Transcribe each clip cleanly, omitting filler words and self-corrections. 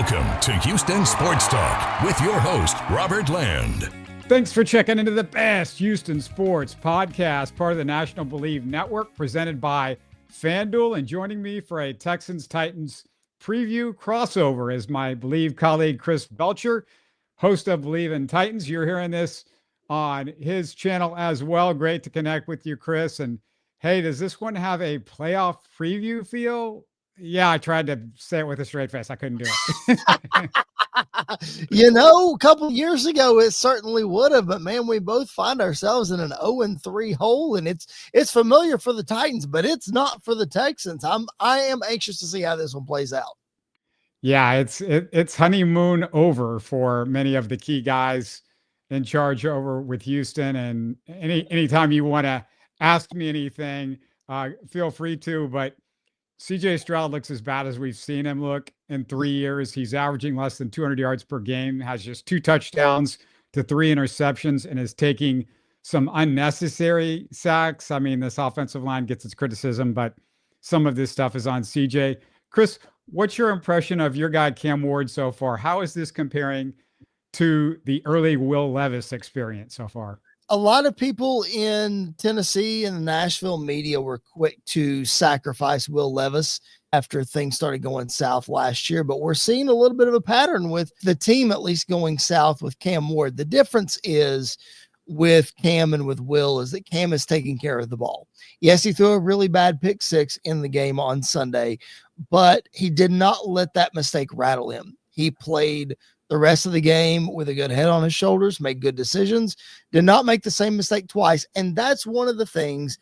Welcome to Houston Sports Talk with your host, Robert Land. Thanks for checking into the best Houston sports podcast, part of the National Bleav Network, presented by FanDuel. And joining me for a Texans Titans preview crossover is my Bleav colleague, Chris Belcher, host of Bleav and Titans. You're hearing this on his channel as well. Great to connect with you, Chris. And hey, does this one have a playoff preview feel? Yeah, I tried to say it with a straight face. I couldn't do it. A couple years ago, it certainly would have, but man, we both find ourselves in an 0-3 hole, and it's familiar for the Titans, but it's not for the Texans. I am anxious to see how this one plays out. Yeah, it's honeymoon over for many of the key guys in charge over with Houston. And anytime you want to ask me anything, feel free to, but CJ Stroud looks as bad as we've seen him look in 3 years. He's averaging less than 200 yards per game, has just 2 touchdowns to 3 interceptions, and is taking some unnecessary sacks. I mean, this offensive line gets its criticism, but some of this stuff is on CJ. Chris, what's your impression of your guy Cam Ward so far? How is this comparing to the early Will Levis experience so far? A lot of people in Tennessee and the Nashville media were quick to sacrifice Will Levis after things started going south last year, but we're seeing a little bit of a pattern with the team at least going south with Cam Ward. The difference is with Cam and with Will is that Cam is taking care of the ball. Yes, he threw a really bad pick six in the game on Sunday, but he did not let that mistake rattle him. He played the rest of the game with a good head on his shoulders, made good decisions, did not make the same mistake twice. And that's one of the things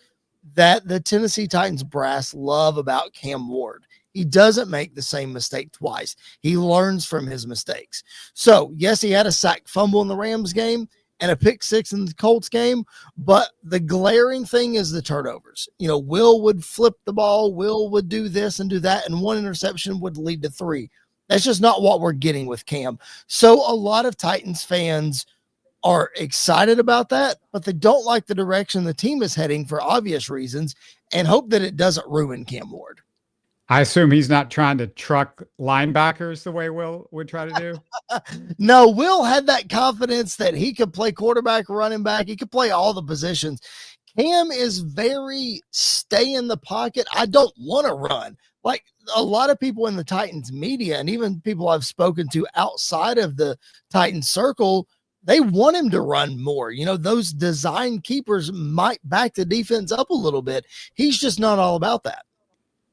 that the Tennessee Titans brass love about Cam Ward. He doesn't make the same mistake twice. He learns from his mistakes. So, yes, he had a sack fumble in the Rams game and a pick six in the Colts game, but the glaring thing is the turnovers. Will would flip the ball, Will would do this and do that, and one interception would lead to 3. That's just not what we're getting with Cam. So a lot of Titans fans are excited about that, but they don't like the direction the team is heading for obvious reasons and hope that it doesn't ruin Cam Ward. I assume he's not trying to truck linebackers the way Will would try to do. No, Will had that confidence that he could play quarterback, running back. He could play all the positions. Cam is very stay in the pocket. I don't want to run. Like a lot of people in the Titans media and even people I've spoken to outside of the Titans circle, they want him to run more. Those design keepers might back the defense up a little bit. He's just not all about that.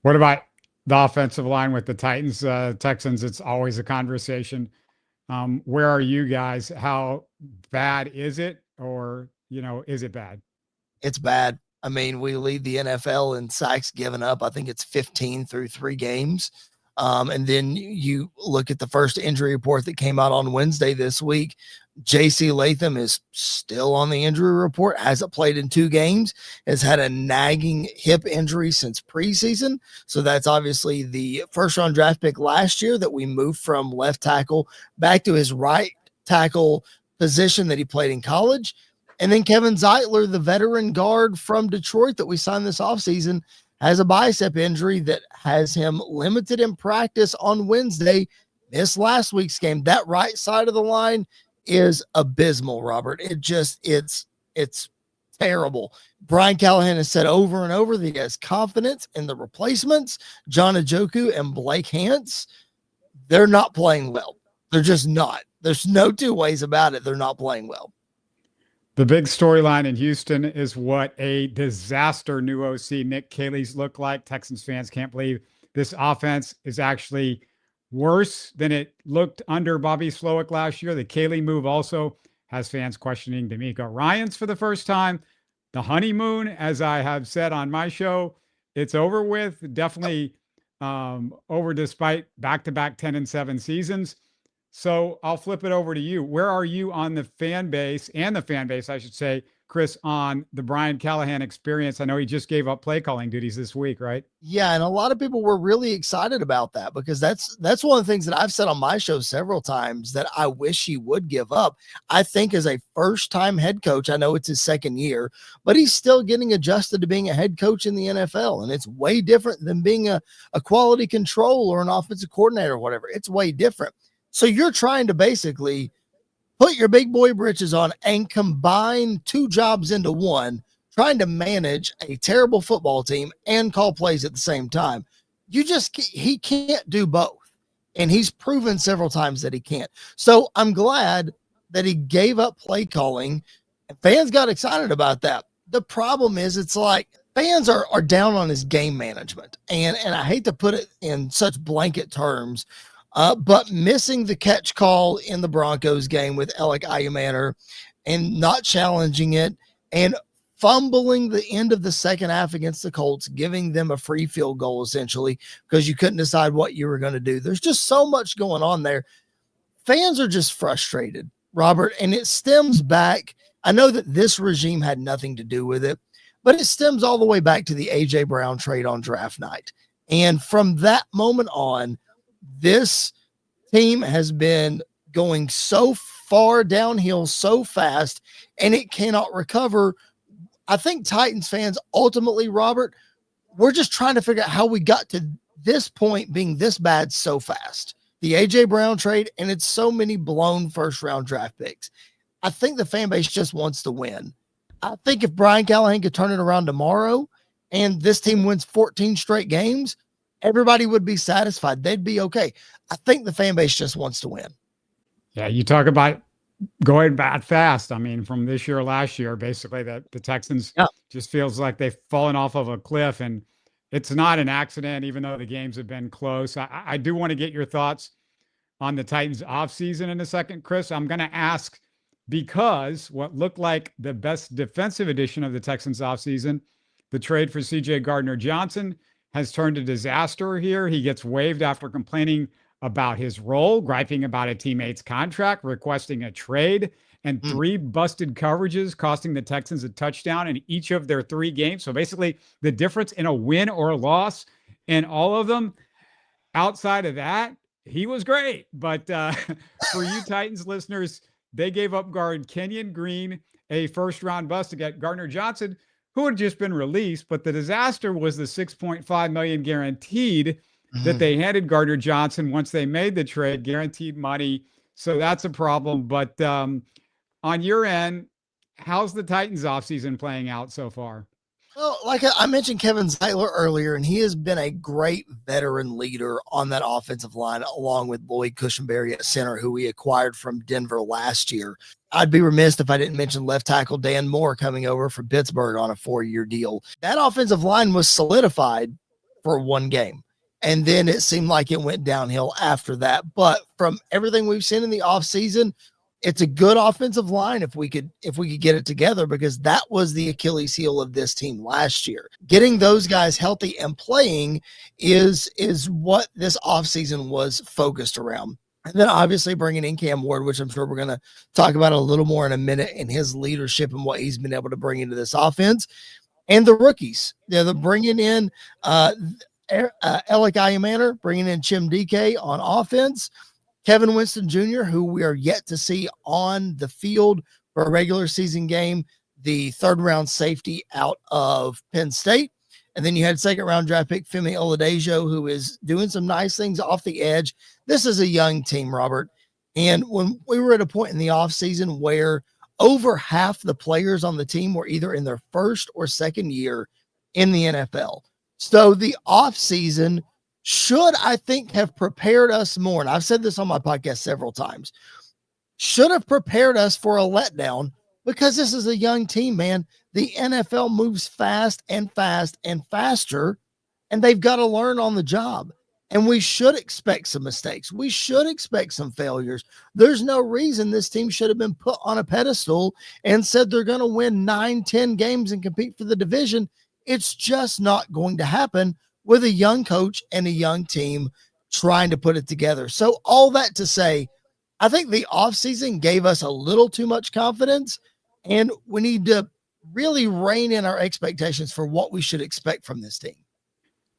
What about the offensive line with the Titans, Texans? It's always a conversation. Where are you guys? How bad is it? Or, is it bad? It's bad. I mean, we lead the NFL in sacks given up. I think it's 15 through 3 games. And then you look at the first injury report that came out on Wednesday this week. J.C. Latham is still on the injury report, hasn't played in 2 games, has had a nagging hip injury since preseason. So that's obviously the first-round draft pick last year that we moved from left tackle back to his right tackle position that he played in college. And then Kevin Zeitler, the veteran guard from Detroit that we signed this offseason, has a bicep injury that has him limited in practice on Wednesday, missed last week's game. That right side of the line is abysmal, Robert. It's terrible. Brian Callahan has said over and over that he has confidence in the replacements, John Njoku and Blake Hance. They're not playing well. They're just not. There's no 2 ways about it. They're not playing well. The big storyline in Houston is what a disaster new OC Nick Caley's looked like. Texans fans can't believe this offense is actually worse than it looked under Bobby Slowick last year. The Caley move also has fans questioning D'Amico Ryans for the first time. The honeymoon, as I have said on my show, it's over with. Definitely over despite back-to-back 10-7 seasons. So I'll flip it over to you. Where are you on the fan base, I should say, Chris, on the Brian Callahan experience. I know he just gave up play calling duties this week, right? Yeah, and a lot of people were really excited about that because that's one of the things that I've said on my show several times that I wish he would give up. I think as a first-time head coach, I know it's his second year, but he's still getting adjusted to being a head coach in the NFL, and it's way different than being a quality control or an offensive coordinator or whatever. It's way different. So you're trying to basically put your big boy britches on and combine two jobs into one, trying to manage a terrible football team and call plays at the same time. He can't do both. And he's proven several times that he can't. So I'm glad that he gave up play calling, and fans got excited about that. The problem is it's like fans are down on his game management. And I hate to put it in such blanket terms, but missing the catch call in the Broncos game with Alec Ayumaner and not challenging it and fumbling the end of the second half against the Colts, giving them a free field goal essentially because you couldn't decide what you were going to do. There's just so much going on there. Fans are just frustrated, Robert, and it stems back. I know that this regime had nothing to do with it, but it stems all the way back to the A.J. Brown trade on draft night. And from that moment on, this team has been going so far downhill so fast, and it cannot recover. I think Titans fans ultimately, Robert, we're just trying to figure out how we got to this point being this bad so fast. The A.J. Brown trade, and it's so many blown first-round draft picks. I think the fan base just wants to win. I think if Brian Callahan could turn it around tomorrow and this team wins 14 straight games, everybody would be satisfied. They'd be okay. I think the fan base just wants to win. Yeah, you talk about going bad fast. I mean, from this year, last year, basically the Texans just feels like they've fallen off of a cliff, and it's not an accident, even though the games have been close. I do want to get your thoughts on the Titans offseason in a second, Chris. I'm going to ask because what looked like the best defensive addition of the Texans offseason, the trade for C.J. Gardner-Johnson, has turned a disaster here. He gets waived after complaining about his role, griping about a teammate's contract, requesting a trade, and 3 busted coverages costing the Texans a touchdown in each of their 3 games. So basically the difference in a win or a loss in all of them. Outside of that, he was great. But for you Titans listeners, they gave up guard Kenyon Green, a first-round bust to get Gardner-Johnson, who had just been released. But the disaster was the $6.5 million guaranteed that they handed Gardner-Johnson once they made the trade, guaranteed money. So that's a problem. But on your end, how's the Titans offseason playing out so far? Well, like I mentioned Kevin Zeitler earlier, and he has been a great veteran leader on that offensive line, along with Lloyd Cushenberry at center, who we acquired from Denver last year. I'd be remiss if I didn't mention left tackle Dan Moore coming over from Pittsburgh on a 4-year deal. That offensive line was solidified for 1 game, and then it seemed like it went downhill after that. But from everything we've seen in the offseason, it's a good offensive line if we could get it together, because that was the Achilles heel of this team last year. Getting those guys healthy and playing is what this offseason was focused around. And then obviously bringing in Cam Ward, which I'm sure we're going to talk about a little more in a minute, in his leadership and what he's been able to bring into this offense. And the rookies, they're bringing in Alec Ayumaner, bringing in Chim DK on offense. Kevin Winston Jr., who we are yet to see on the field for a regular season game, the 3rd-round safety out of Penn State. And then you had 2nd-round draft pick Femi Oladejo, who is doing some nice things off the edge. This is a young team, Robert. And when we were at a point in the offseason where over half the players on the team were either in their 1st or 2nd year in the NFL. So the offseason should, I think, have prepared us more. And I've said this on my podcast several times. Should have prepared us for a letdown, because this is a young team, man. The NFL moves fast and faster, and they've got to learn on the job. And we should expect some mistakes. We should expect some failures. There's no reason this team should have been put on a pedestal and said they're going to win 9-10 games and compete for the division. It's just not going to happen with a young coach and a young team trying to put it together. So all that to say, I think the offseason gave us a little too much confidence, and we need to really rein in our expectations for what we should expect from this team.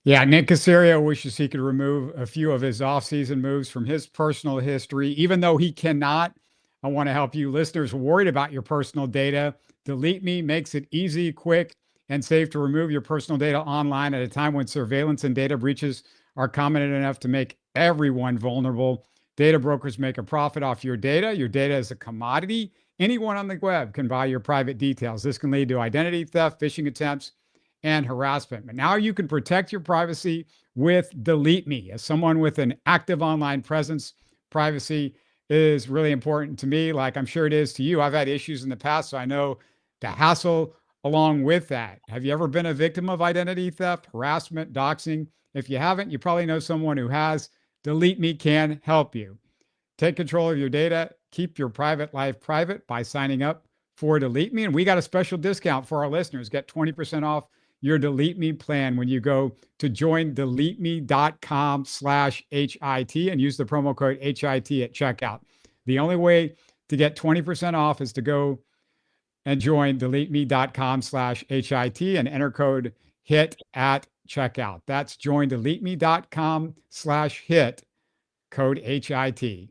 Yeah, Nick Caserio wishes he could remove a few of his offseason moves from his personal history, even though he cannot. I want to help you listeners worried about your personal data. Delete Me makes it easy, quick, and safe to remove your personal data online at a time when surveillance and data breaches are common enough to make everyone vulnerable. Data brokers make a profit off your data. Your data is a commodity. Anyone on the web can buy your private details. This can lead to identity theft, phishing attempts, and harassment. But now you can protect your privacy with Delete Me. As someone with an active online presence, privacy is really important to me, like I'm sure it is to you. I've had issues in the past, so I know the hassle along with that. Have you ever been a victim of identity theft, harassment, doxing? If you haven't, you probably know someone who has. Delete Me can help you. Take control of your data. Keep your private life private by signing up for Delete Me. And we got a special discount for our listeners. Get 20% off your Delete Me plan when you go to joindeleteme.com/HIT and use the promo code HIT at checkout. The only way to get 20% off is to go and join deleteme.com/HIT and enter code HIT at checkout. That's joindeleteme.com/HIT, code HIT.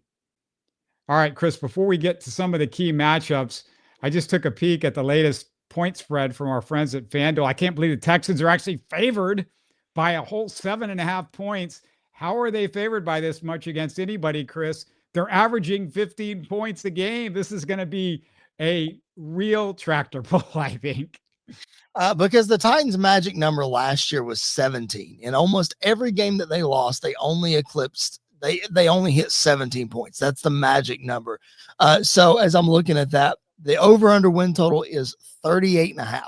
All right, Chris, before we get to some of the key matchups, I just took a peek at the latest point spread from our friends at FanDuel. I can't believe the Texans are actually favored by a whole 7.5 points. How are they favored by this much against anybody, Chris? They're averaging 15 points a game. This is going to be a real tractor pull, I think. Because the Titans' magic number last year was 17. In almost every game that they lost, they only eclipsed. They only hit 17 points. That's the magic number. So as I'm looking at that, the over-under win total is 38.5.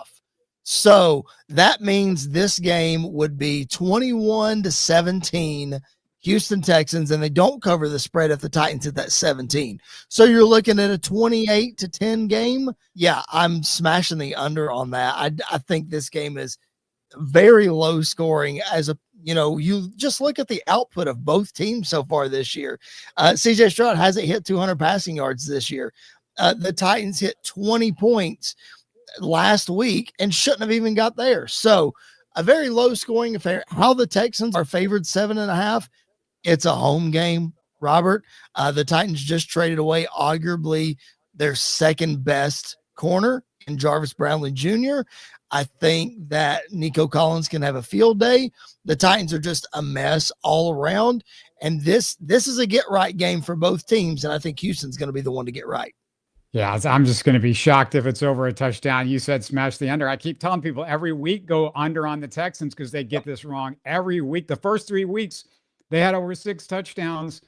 So that means this game would be 21-17 Houston Texans, and they don't cover the spread if the Titans hit that 17. So you're looking at a 28-10 game. Yeah, I'm smashing the under on that. I think this game is very low scoring you just look at the output of both teams so far this year. CJ Stroud hasn't hit 200 passing yards this year. The Titans hit 20 points last week and shouldn't have even got there. So a very low scoring affair. How the Texans are favored 7.5. It's a home game, Robert. The Titans just traded away arguably their second best corner in Jarvis Brownlee Jr. I think that Nico Collins can have a field day. The Titans are just a mess all around. And this is a get right game for both teams. And I think Houston's going to be the one to get right. Yeah, I'm just going to be shocked if it's over a touchdown. You said smash the under. I keep telling people every week go under on the Texans because they get this wrong every week. The first 3 weeks, they had over 6 touchdowns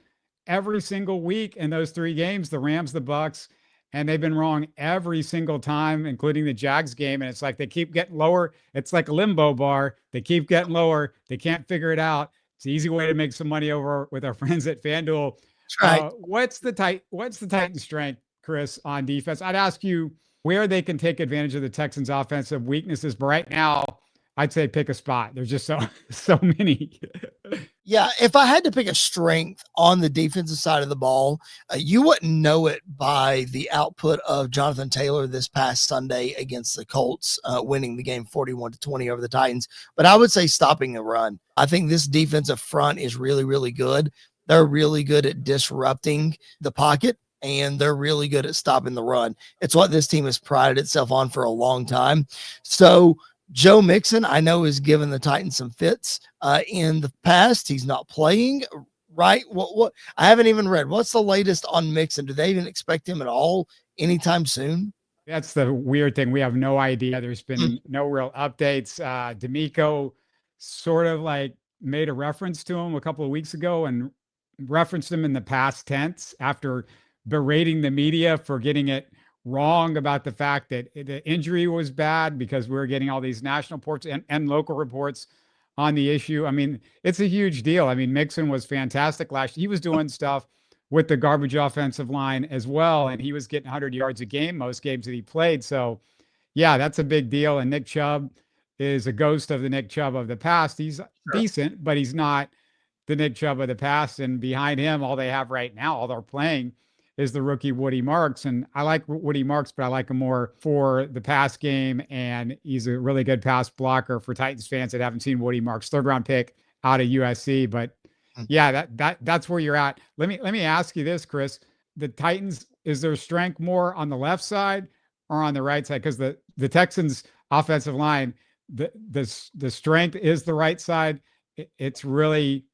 every single week in those 3 games, the Rams, the Bucks, and they've been wrong every single time, including the Jags game. And it's like they keep getting lower. It's like a limbo bar. They keep getting lower. They can't figure it out. It's an easy way to make some money over with our friends at FanDuel. Right. What's the Titans' strength, Chris, on defense? I'd ask you where they can take advantage of the Texans' offensive weaknesses, but right now, I'd say pick a spot. There's just so many. Yeah, if I had to pick a strength on the defensive side of the ball, you wouldn't know it by the output of Jonathan Taylor this past Sunday against the Colts, winning the game 41-20 over the Titans. But I would say stopping the run. I think this defensive front is really, really good. They're really good at disrupting the pocket, and they're really good at stopping the run. It's what this team has prided itself on for a long time. So Joe Mixon, I know, has given the Titans some fits in the past. He's not playing, right? What? I haven't even read. What's the latest on Mixon? Do they even expect him at all anytime soon? That's the weird thing. We have no idea. There's been no real updates. D'Amico sort of like made a reference to him a couple of weeks ago and referenced him in the past tense after berating the media for getting it wrong about the fact that the injury was bad because we were getting all these national reports and local reports on the issue. I mean, it's a huge deal. I mean, Mixon was fantastic last year. He was doing stuff with the garbage offensive line as well, and he was getting 100 yards a game most games that he played. So, yeah, that's a big deal. And Nick Chubb is a ghost of the Nick Chubb of the past. He's decent, but he's not the Nick Chubb of the past. And behind him, all they have right now, all they're playing is the rookie Woody Marks. And I like Woody Marks, but I like him more for the pass game. And he's a really good pass blocker for Titans fans that haven't seen Woody Marks, 3rd-round pick out of USC. But yeah, that's where you're at. Let me ask you this, Chris. The Titans, is their strength more on the left side or on the right side? Because the Texans offensive line, the strength is the right side. It's really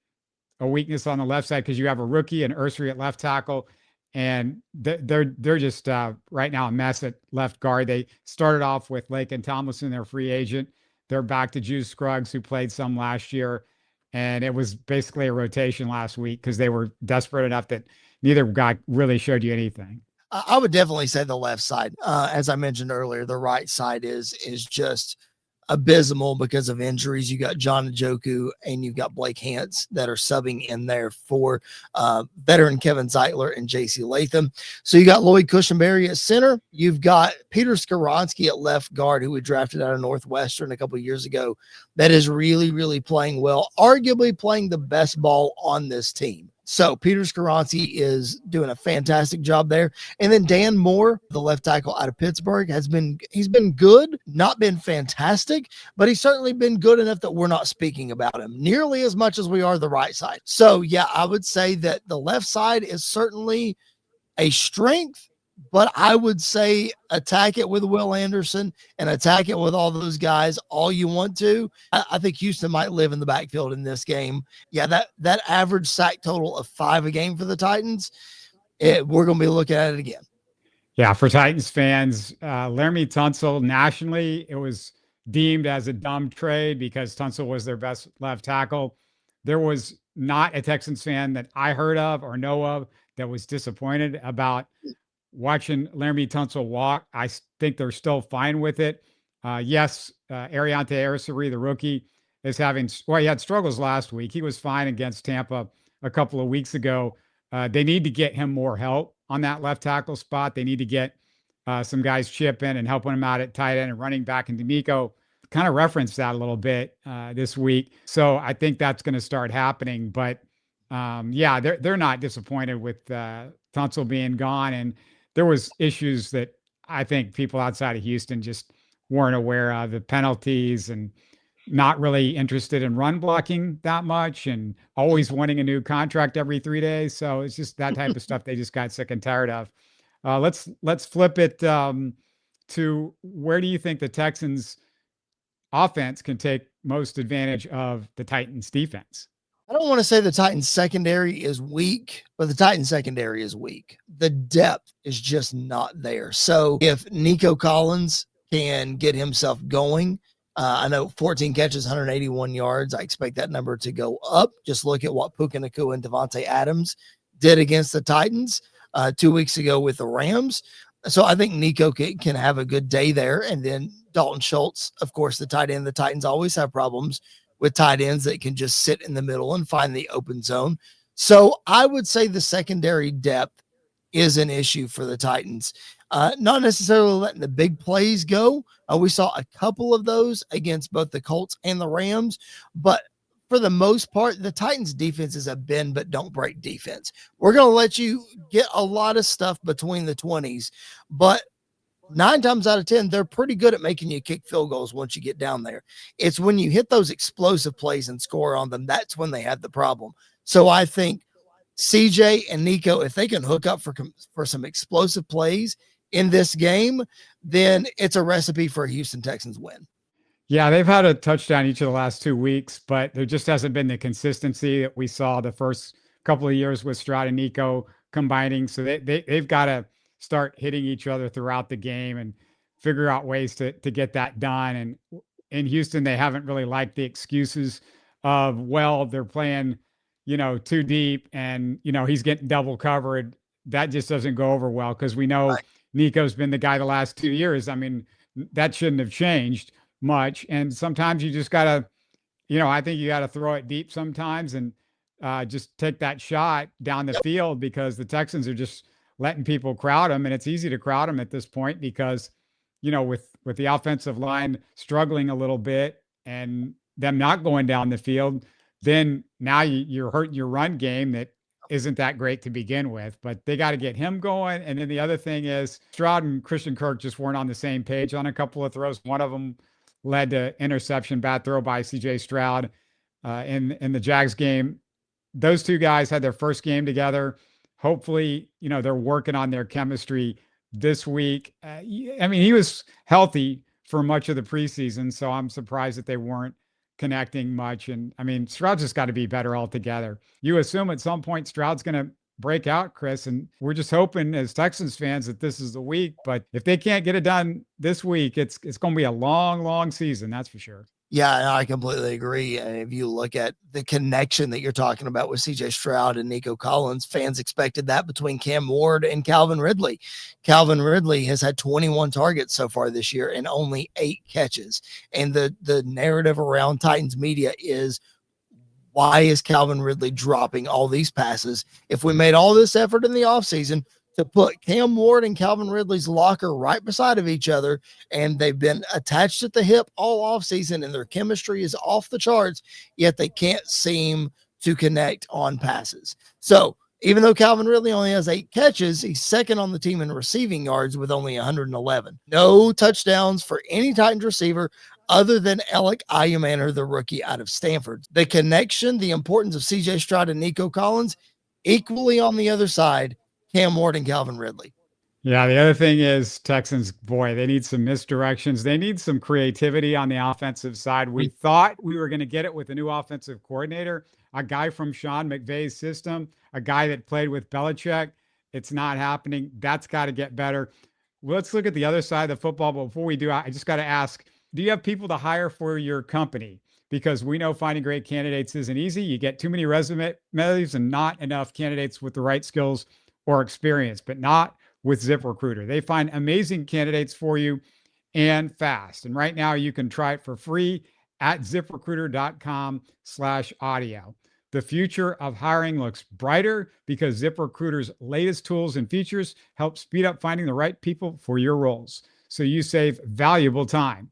a weakness on the left side because you have a rookie and Ursary at left tackle, and they're just right now a mess at left guard. They started off with Laken Tomlinson, their free agent. They're back to Juice Scruggs, who played some last year, and it was basically a rotation last week because they were desperate enough that neither guy really showed you anything. I would definitely say the left side. As I mentioned earlier, the right side is just abysmal because of injuries. You got John Njoku and you've got Blake Hance that are subbing in there for veteran Kevin Zeitler and JC Latham. So you got Lloyd Cushenberry at center. You've got Peter Skoronski at left guard, who we drafted out of Northwestern a couple of years ago. That is really, really playing well, arguably playing the best ball on this team. So Peter Skoronski is doing a fantastic job there. And then Dan Moore, the left tackle out of Pittsburgh, he's been good, not been fantastic, but he's certainly been good enough that we're not speaking about him nearly as much as we are the right side. So yeah, I would say that the left side is certainly a strength, but I would say attack it with Will Anderson and attack it with all those guys all you want to. I think Houston might live in the backfield in this game. Yeah, that average sack total of 5 a game for the Titans, we're going to be looking at it again. Yeah, for Titans fans, Laramie Tunsil, nationally, it was deemed as a dumb trade because Tunsil was their best left tackle. There was not a Texans fan that I heard of or know of that was disappointed about watching Laramie Tunsil walk. I think they're still fine with it. Yes, Ariante Ursary, the rookie, is he had struggles last week. He was fine against Tampa a couple of weeks ago. They need to get him more help on that left tackle spot. They need to get some guys chip in and helping him out at tight end and running back. And Nico kind of referenced that a little bit this week. So I think that's going to start happening. But yeah, they're not disappointed with Tunsil being gone. And there was issues that I think people outside of Houston just weren't aware of, the penalties and not really interested in run blocking that much and always wanting a new contract every 3 days. So it's just that type of stuff they just got sick and tired of. Let's flip it to where do you think the Texans offense can take most advantage of the Titans defense? I don't want to say the Titans secondary is weak, but the Titans secondary is weak. The depth is just not there. So if Nico Collins can get himself going, I know 14 catches, 181 yards. I expect that number to go up. Just look at what Puka Nacua and Devontae Adams did against the Titans 2 weeks ago with the Rams. So I think Nico can have a good day there. And then Dalton Schultz, of course, the tight end. The Titans always have problems with tight ends that can just sit in the middle and find the open zone. So I would say the secondary depth is an issue for the Titans. Not necessarily letting the big plays go. We saw a couple of those against both the Colts and the Rams, but for the most part, the Titans defense is a bend but don't break defense. We're going to let you get a lot of stuff between the 20s, but 9 times out of 10, they're pretty good at making you kick field goals once you get down there. It's when you hit those explosive plays and score on them, that's when they have the problem. So I think CJ and Nico, if they can hook up for some explosive plays in this game, then it's a recipe for a Houston Texans win. Yeah, they've had a touchdown each of the last 2 weeks, but there just hasn't been the consistency that we saw the first couple of years with Stroud and Nico combining. So they've got to start hitting each other throughout the game and figure out ways to get that done. And in Houston, they haven't really liked the excuses of, well, they're playing, too deep and, he's getting double covered. That just doesn't go over well because we know Nico's been the guy the last 2 years. I mean, that shouldn't have changed much. And sometimes you just got to, I think you got to throw it deep sometimes and just take that shot down the field because the Texans are just letting people crowd them. And it's easy to crowd them at this point because, with the offensive line struggling a little bit and them not going down the field, then now you're hurting your run game that isn't that great to begin with, but they got to get him going. And then the other thing is Stroud and Christian Kirk just weren't on the same page on a couple of throws. One of them led to interception, bad throw by CJ Stroud in the Jags game. Those two guys had their first game together. Hopefully, they're working on their chemistry this week. I mean, he was healthy for much of the preseason, so I'm surprised that they weren't connecting much. And I mean, Stroud's just got to be better altogether. You assume at some point Stroud's going to break out, Chris, and we're just hoping as Texans fans that this is the week. But if they can't get it done this week, it's going to be a long, long season. That's for sure. Yeah, I completely agree. And if you look at the connection that you're talking about with CJ Stroud and Nico Collins, fans expected that between Cam Ward and Calvin Ridley. Calvin Ridley has had 21 targets so far this year and only 8 catches. And the narrative around Titans media is, why is Calvin Ridley dropping all these passes? If we made all this effort in the offseason to put Cam Ward and Calvin Ridley's locker right beside of each other, and they've been attached at the hip all offseason, and their chemistry is off the charts, yet they can't seem to connect on passes. So even though Calvin Ridley only has 8 catches, he's second on the team in receiving yards with only 111. No touchdowns for any Titans receiver other than Alec Ayumanner, the rookie out of Stanford. The connection, the importance of CJ Stroud and Nico Collins, equally on the other side, Cam Ward and Calvin Ridley. Yeah, the other thing is Texans, boy, they need some misdirections. They need some creativity on the offensive side. We thought we were going to get it with a new offensive coordinator, a guy from Sean McVay's system, a guy that played with Belichick. It's not happening. That's got to get better. Let's look at the other side of the football. But before we do, I just got to ask, do you have people to hire for your company? Because we know finding great candidates isn't easy. You get too many resumes and not enough candidates with the right skills or experience, but not with ZipRecruiter. They find amazing candidates for you and fast. And right now you can try it for free at ZipRecruiter.com/audio. The future of hiring looks brighter because ZipRecruiter's latest tools and features help speed up finding the right people for your roles, so you save valuable time.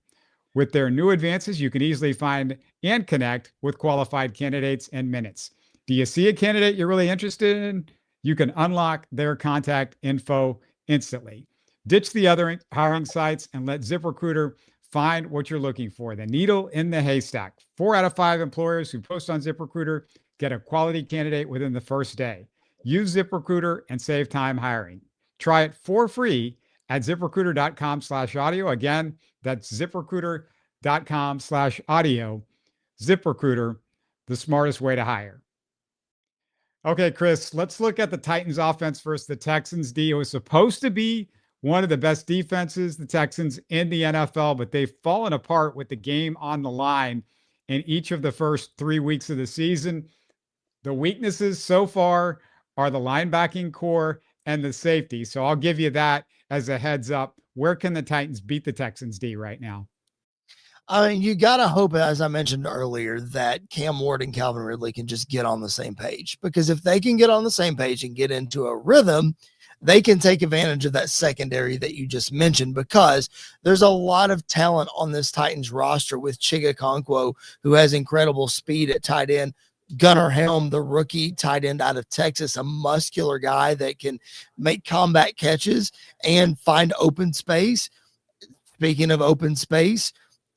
With their new advances, you can easily find and connect with qualified candidates in minutes. Do you see a candidate you're really interested in? You can unlock their contact info instantly. Ditch the other hiring sites and let ZipRecruiter find what you're looking for. The needle in the haystack. 4 out of 5 employers who post on ZipRecruiter get a quality candidate within the first day. Use ZipRecruiter and save time hiring. Try it for free at ZipRecruiter.com/audio. Again, that's ZipRecruiter.com/audio. ZipRecruiter, the smartest way to hire. Okay, Chris, let's look at the Titans offense versus the Texans D. It was supposed to be one of the best defenses, the Texans, in the NFL, but they've fallen apart with the game on the line in each of the first 3 weeks of the season. The weaknesses so far are the linebacking core and the safety. So I'll give you that as a heads up. Where can the Titans beat the Texans D right now? I mean, you got to hope, as I mentioned earlier, that Cam Ward and Calvin Ridley can just get on the same page, because if they can get on the same page and get into a rhythm, they can take advantage of that secondary that you just mentioned, because there's a lot of talent on this Titans roster with Chiga Okonkwo, who has incredible speed at tight end. Gunnar Helm, the rookie tight end out of Texas, a muscular guy that can make combat catches and find open space. Speaking of open space,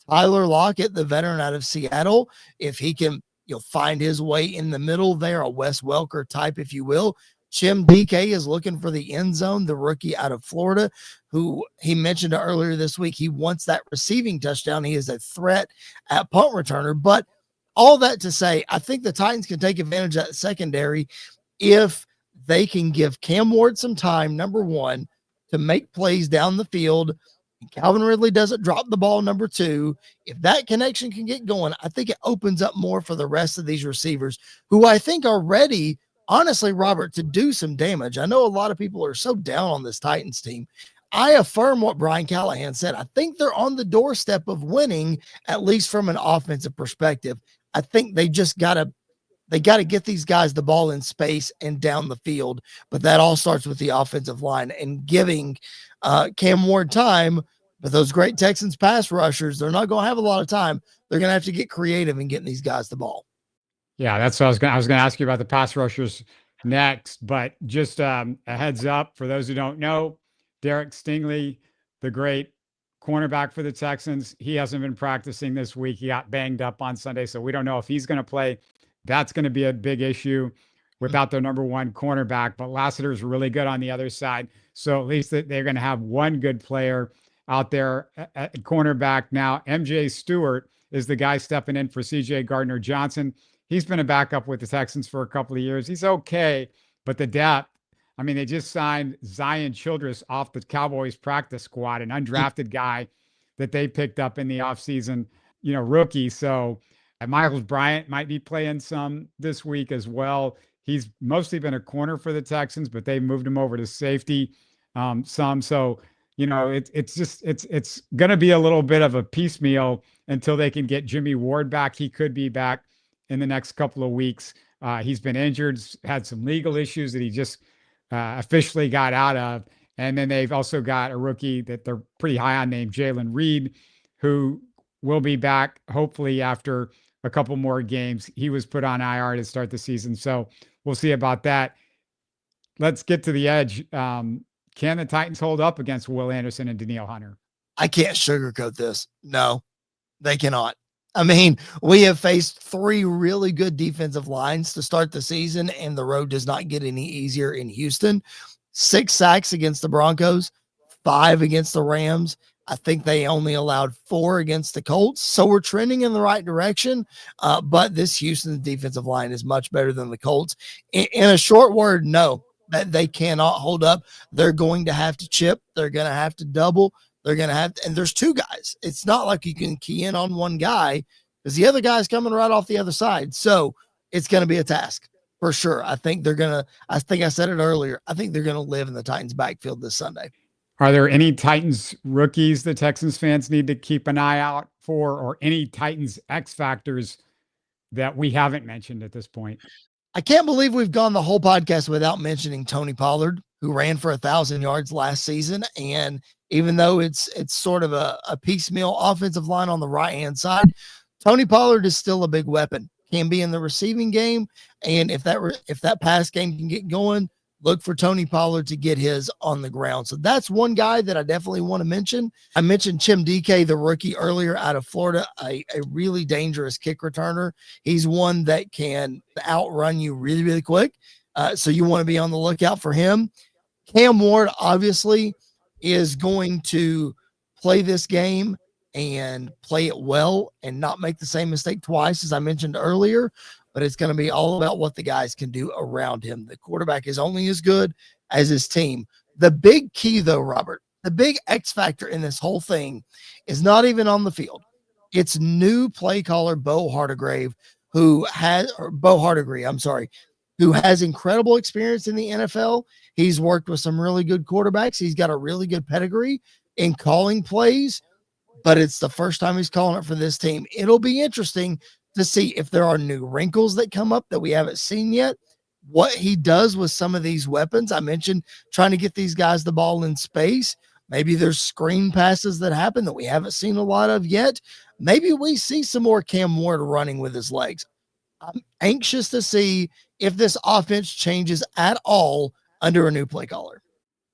Tyler Lockett, the veteran out of Seattle, if he can find his way in the middle there, a Wes Welker type, if you will. Jim DK is looking for the end zone, the rookie out of Florida, who he mentioned earlier this week. He wants that receiving touchdown. He is a threat at punt returner. But all that to say, I think the Titans can take advantage of that secondary if they can give Cam Ward some time, number one, to make plays down the field. Calvin Ridley doesn't drop the ball, number 2. If that connection can get going, I think it opens up more for the rest of these receivers, who I think are ready, honestly, Robert, to do some damage. I know a lot of people are so down on this Titans team. I affirm what Brian Callahan said. I think they're on the doorstep of winning, at least from an offensive perspective. I think they just got to get these guys the ball in space and down the field, but that all starts with the offensive line and giving Cam Ward time. But those great Texans pass rushers, they're not going to have a lot of time. They're going to have to get creative in getting these guys the ball. Yeah, that's what I was going to ask you about the pass rushers. next. But just a heads up for those who don't know, Derek Stingley, the great cornerback for the Texans, he hasn't been practicing this week. He got banged up on Sunday, so we don't know if he's going to play. That's going to be a big issue without their number one cornerback. But Lassiter is really good on the other side, so at least they're going to have one good player out there at cornerback. Now, MJ Stewart is the guy stepping in for CJ Gardner-Johnson. He's been a backup with the Texans for a couple of years. He's okay, but the depth, I mean, they just signed Zion Childress off the Cowboys practice squad, an undrafted guy that they picked up in the offseason, rookie. So Miles Bryant might be playing some this week as well. He's mostly been a corner for the Texans, but they moved him over to safety some. So, it's going to be a little bit of a piecemeal until they can get Jimmy Ward back. He could be back in the next couple of weeks. He's been injured, had some legal issues that he just officially got out of. And then they've also got a rookie that they're pretty high on named Jalen Reed, who will be back hopefully after a couple more games. He was put on IR to start the season. So we'll see about that. Let's get to the edge. Can the Titans hold up against Will Anderson and Danielle Hunter? I can't sugarcoat this. No, they cannot. I mean, we have faced 3 really good defensive lines to start the season, and the road does not get any easier in Houston. 6 sacks against the Broncos, 5 against the Rams. I think they only allowed 4 against the Colts. So we're trending in the right direction. But this Houston defensive line is much better than the Colts. In a short word, no, that they cannot hold up. They're going to have to chip. They're going to have to double. They're going to have to, and there's 2 guys. It's not like you can key in on one guy because the other guy's coming right off the other side. So it's going to be a task for sure. I think I said it earlier. I think they're going to live in the Titans backfield this Sunday. Are there any Titans rookies the Texans fans need to keep an eye out for, or any Titans X-Factors that we haven't mentioned at this point? I can't believe we've gone the whole podcast without mentioning Tony Pollard, who ran for 1,000 yards last season. And even though it's sort of a piecemeal offensive line on the right-hand side, Tony Pollard is still a big weapon. Can be in the receiving game. And if that pass game can get going, look for Tony Pollard to get his on the ground. So that's one guy that I definitely want to mention. I mentioned Chim DK, the rookie earlier out of Florida, a really dangerous kick returner. He's one that can outrun you really, really quick. So you want to be on the lookout for him. Cam Ward obviously is going to play this game and play it well and not make the same mistake twice, as I mentioned earlier. But it's going to be all about what the guys can do around him. The quarterback is only as good as his team. The big key, though, Robert, the big X factor in this whole thing is not even on the field. It's new play caller Bo Hardegree, who has incredible experience in the NFL. He's worked with some really good quarterbacks. He's got a really good pedigree in calling plays, but it's the first time he's calling it for this team. It'll be interesting to see if there are new wrinkles that come up that we haven't seen yet, what he does with some of these weapons. I mentioned trying to get these guys the ball in space. Maybe there's screen passes that happen that we haven't seen a lot of yet. Maybe we see some more Cam Ward running with his legs. I'm anxious to see if this offense changes at all under a new play caller.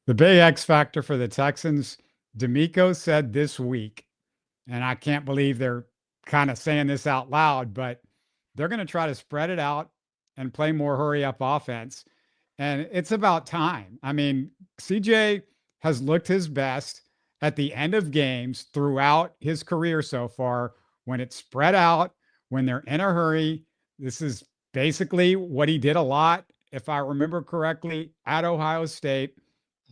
The big X factor for the Texans, D'Amico said this week, and I can't believe they're kind of saying this out loud, but they're going to try to spread it out and play more hurry up offense. And it's about time. I mean, CJ has looked his best at the end of games throughout his career so far when it's spread out, when they're in a hurry. This is basically what he did a lot, if I remember correctly, at Ohio State.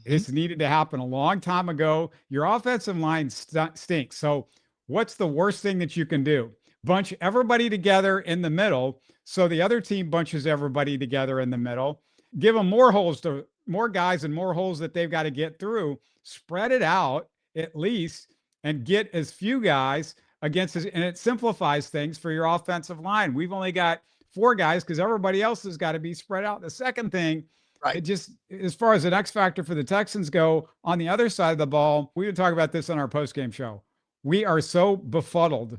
This needed to happen a long time ago. Your offensive line stinks. So what's the worst thing that you can do? Bunch everybody together in the middle. So the other team bunches everybody together in the middle. Give them more guys and more holes that they've got to get through. Spread it out at least and get as few guys against us. And it simplifies things for your offensive line. We've only got 4 guys because everybody else has got to be spread out. The second thing, right, it just, as far as an X factor for the Texans go, on the other side of the ball, we would talk about this on our postgame show. We are so befuddled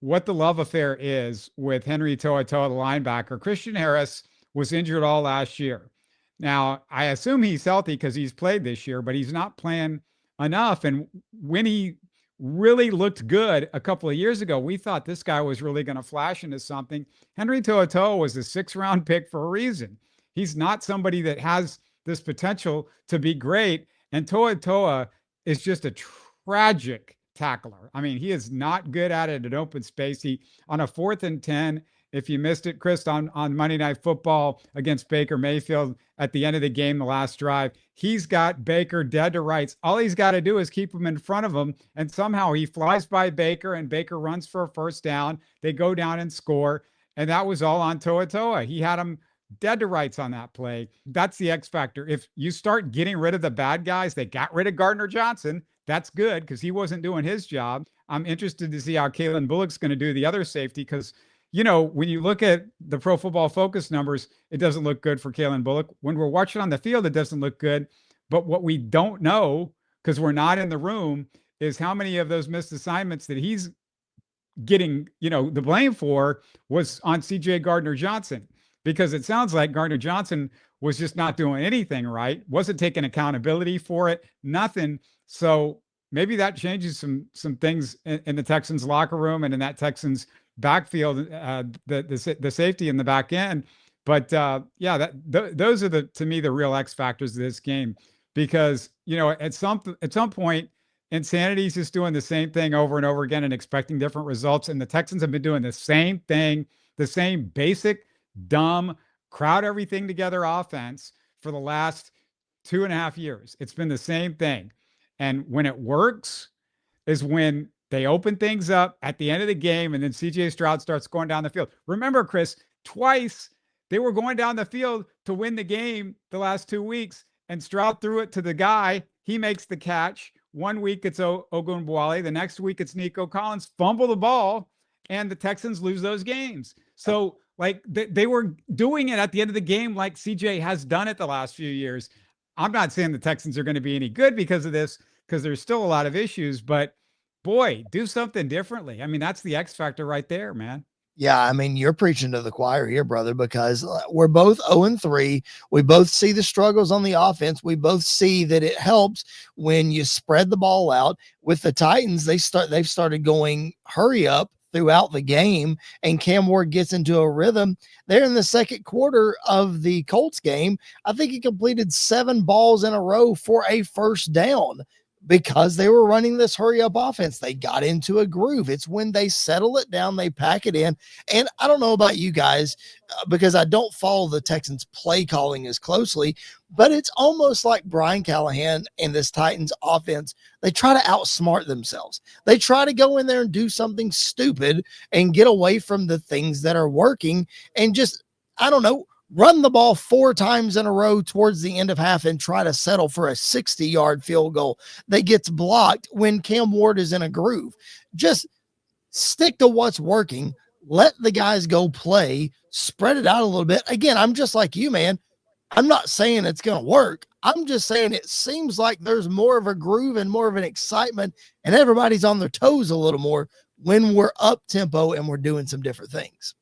what the love affair is with Henry To'oTo'o, the linebacker. Christian Harris was injured all last year. Now, I assume he's healthy because he's played this year, but he's not playing enough. And when he really looked good a couple of years ago, we thought this guy was really going to flash into something. Henry To'oTo'o was a 6th-round pick for a reason. He's not somebody that has this potential to be great. And To'oTo'o is just a tragic tackler. I mean, he is not good at it in open space. He, on a 4th and 10, if you missed it, Chris, on Monday Night Football against Baker Mayfield at the end of the game, the last drive, he's got Baker dead to rights. All he's got to do is keep him in front of him, and somehow he flies by Baker, and Baker runs for a first down. They go down and score, and that was all on To'oTo'o. He had him dead to rights on that play. That's the X factor. If you start getting rid of the bad guys, they got rid of Gardner Johnson. That's good because he wasn't doing his job. I'm interested to see how Kalen Bullock's going to do the other safety because, you know, when you look at the Pro Football Focus numbers, it doesn't look good for Kalen Bullock. When we're watching on the field, it doesn't look good. But what we don't know, because we're not in the room, is how many of those missed assignments that he's getting, you know, the blame for was on CJ Gardner Johnson. Because it sounds like Gardner Johnson was just not doing anything right, wasn't taking accountability for it, nothing. So maybe that changes some things in the Texans locker room and in that Texans backfield, the safety in the back end. But yeah, those are to me the real X factors of this game, because you know at some point insanity is just doing the same thing over and over again and expecting different results. And the Texans have been doing the same thing, the same basic, dumb, crowd everything together offense for the last 2.5 years. It's been the same thing. And when it works is when they open things up at the end of the game, and then CJ Stroud starts going down the field. Remember, Chris, twice they were going down the field to win the game the last 2 weeks, and Stroud threw it to the guy. He makes the catch. 1 week it's Ogunbowale. The next week it's Nico Collins. Fumble the ball, and the Texans lose those games. So, like, they were doing it at the end of the game like CJ has done it the last few years. I'm not saying the Texans are going to be any good because of this, because there's still a lot of issues, but boy, do something differently. I mean, that's the X factor right there, man. Yeah, I mean, you're preaching to the choir here, brother, because we're both 0-3. We both see the struggles on the offense. We both see that it helps when you spread the ball out. With the Titans, they've started going hurry up throughout the game, and Cam Ward gets into a rhythm. There in the second quarter of the Colts game, I think he completed 7 balls in a row for a first down, because they were running this hurry up offense. They got into a groove. It's when they settle it down, they pack it in. And I don't know about you guys, because I don't follow the Texans play calling as closely, but it's almost like Brian Callahan and this Titans offense. They try to outsmart themselves. They try to go in there and do something stupid and get away from the things that are working and just, I don't know, run the ball 4 times in a row towards the end of half and try to settle for a 60-yard field goal that gets blocked when Cam Ward is in a groove. Just stick to what's working. Let the guys go play, spread it out a little bit. Again, I'm just like you, man. I'm not saying it's going to work. I'm just saying it seems like there's more of a groove and more of an excitement, and everybody's on their toes a little more when we're up tempo and we're doing some different things.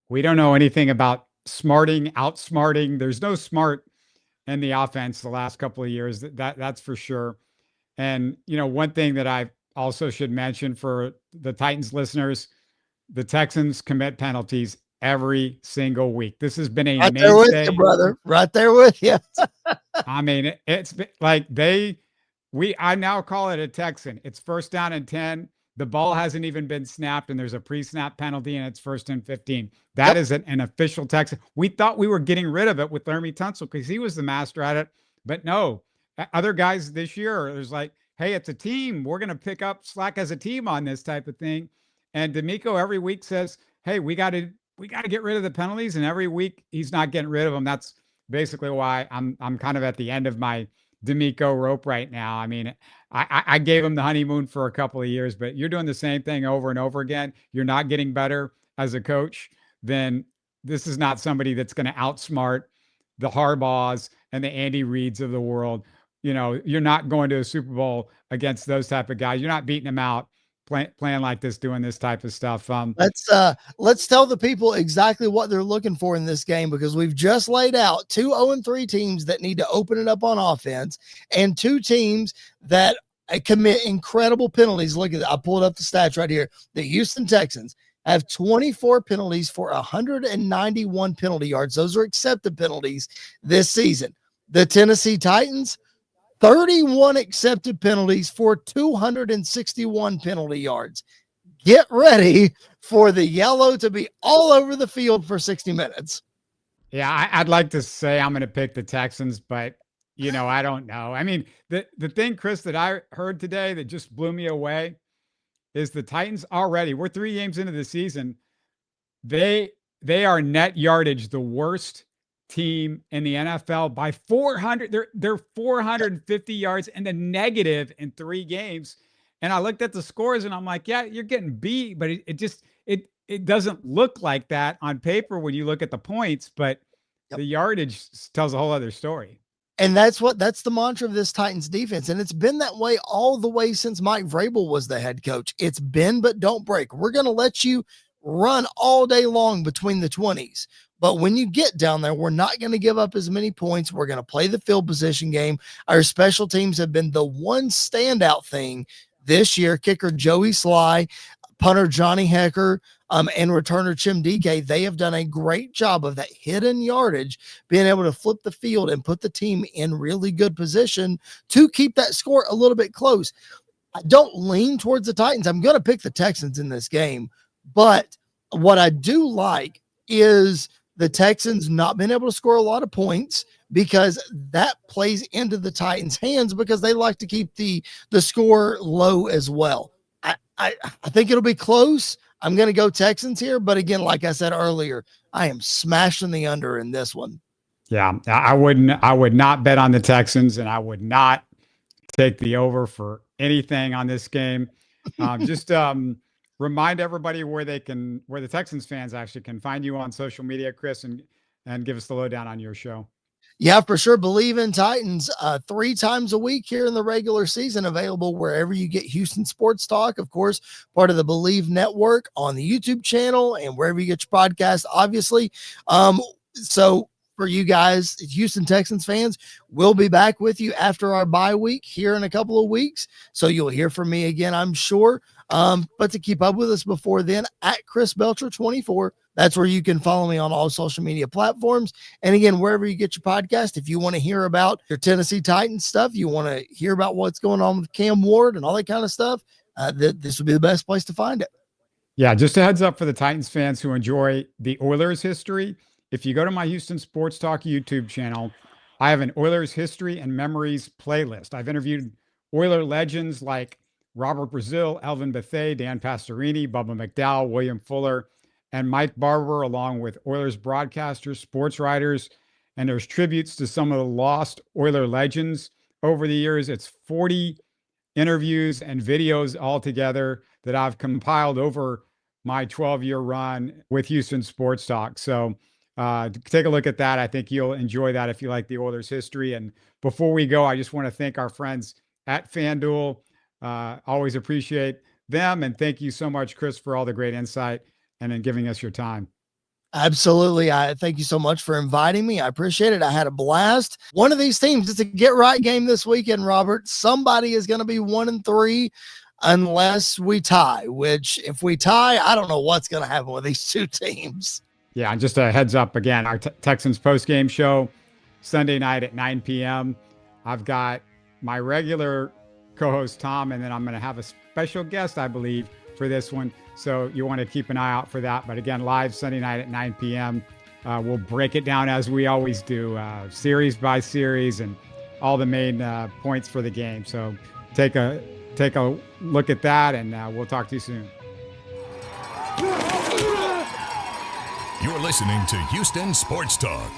We don't know anything about outsmarting. There's no smart in the offense the last couple of years. That's for sure. And, you know, one thing that I also should mention for the Titans listeners, the Texans commit penalties every single week. This has been a right there with you, brother. Right there with you. I mean, it's been like I now call it a Texan. It's 1st down and 10. The ball hasn't even been snapped, and there's a pre-snap penalty, and it's 1st and 15. That is an official Texan. We thought we were getting rid of it with Laremy Tunsil because he was the master at it, but no. Other guys this year, there's like, hey, it's a team. We're going to pick up slack as a team on this type of thing. And D'Amico every week says, hey, we got to get rid of the penalties, and every week he's not getting rid of them. That's basically why I'm kind of at the end of my D'Amico rope right now. I mean, I gave him the honeymoon for a couple of years, but you're doing the same thing over and over again. You're not getting better as a coach. Then this is not somebody that's going to outsmart the Harbaughs and the Andy Reids of the world. You know, you're not going to a Super Bowl against those type of guys. You're not beating them out playing like this, doing this type of stuff. Let's tell the people exactly what they're looking for in this game, because we've just laid out 2 0-3 teams that need to open it up on offense and 2 teams that commit incredible penalties. Look at that. I pulled up the stats right here. The Houston Texans have 24 penalties for 191 penalty yards. Those are accepted penalties this season. The Tennessee Titans, 31 accepted penalties for 261 penalty yards. Get ready for the yellow to be all over the field for 60 minutes. Yeah, I'd like to say I'm going to pick the Texans, but I don't know. I mean, the thing, Chris, that I heard today that just blew me away is the Titans already, we're 3 games into the season. They are net yardage the worst team in the NFL by 400. They're 450 yards and a negative in 3 games. And I looked at the scores and I'm like, yeah, you're getting beat, but it doesn't look like that on paper when you look at the points, but the yardage tells a whole other story. And that's the mantra of this Titans defense. And it's been that way all the way since Mike Vrabel was the head coach. It's bend, but don't break. We're going to let you run all day long between the 20s. But when you get down there, we're not going to give up as many points. We're going to play the field position game. Our special teams have been the one standout thing this year. Kicker Joey Sly, punter Johnny Hecker, and returner Chimdike. They have done a great job of that hidden yardage, being able to flip the field and put the team in really good position to keep that score a little bit close. I don't lean towards the Titans. I'm going to pick the Texans in this game. But what I do like is the Texans not being able to score a lot of points, because that plays into the Titans' hands because they like to keep the score low as well. I think it'll be close. I'm going to go Texans here. But again, like I said earlier, I am smashing the under in this one. Yeah, I would not bet on the Texans, and I would not take the over for anything on this game. Just remind everybody where the Texans fans actually can find you on social media, Chris, and give us the lowdown on your show. Yeah, for sure. Bleav in Titans 3 times a week here in the regular season, available wherever you get Houston sports talk. Of course, part of the Bleav network on the YouTube channel and wherever you get your podcast, obviously. So for you guys, Houston Texans fans, we'll be back with you after our bye week here in a couple of weeks. So you'll hear from me again, I'm sure. But to keep up with us before then, at Chris Belcher 24, that's where you can follow me on all social media platforms. And again, wherever you get your podcast, if you want to hear about your Tennessee Titans stuff, you want to hear about what's going on with Cam Ward and all that kind of stuff, this would be the best place to find it. Yeah, just a heads up for the Titans fans who enjoy the Oilers history. If you go to my Houston Sports Talk YouTube channel, I have an Oilers history and memories playlist. I've interviewed Oiler legends like Robert Brazil, Elvin Bethea, Dan Pastorini, Bubba McDowell, William Fuller, and Mike Barber, along with Oilers broadcasters, sports writers, and there's tributes to some of the lost Oiler legends over the years. It's 40 interviews and videos all together that I've compiled over my 12-year run with Houston Sports Talk. So take a look at that. I think you'll enjoy that if you like the Oilers history. And before we go, I just want to thank our friends at FanDuel. Always appreciate them. And thank you so much, Chris, for all the great insight and in giving us your time. Absolutely. I thank you so much for inviting me. I appreciate it. I had a blast. One of these teams, it's a get right game this weekend, Robert. Somebody is going to be 1-3 unless we tie, which if we tie, I don't know what's going to happen with these 2 teams. Yeah. And just a heads up again, our Texans post-game show Sunday night at 9 p.m. I've got my regular co-host Tom, and then I'm going to have a special guest, I Bleav, for this one. So you want to keep an eye out for that. But again, live Sunday night at 9 p.m. We'll break it down as we always do, series by series, and all the main points for the game. So take a look at that, and we'll talk to you soon. You're listening to Houston Sports Talk.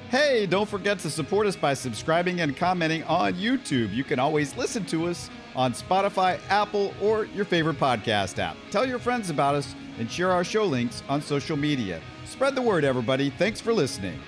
Hey, don't forget to support us by subscribing and commenting on YouTube. You can always listen to us on Spotify, Apple, or your favorite podcast app. Tell your friends about us and share our show links on social media. Spread the word, everybody. Thanks for listening.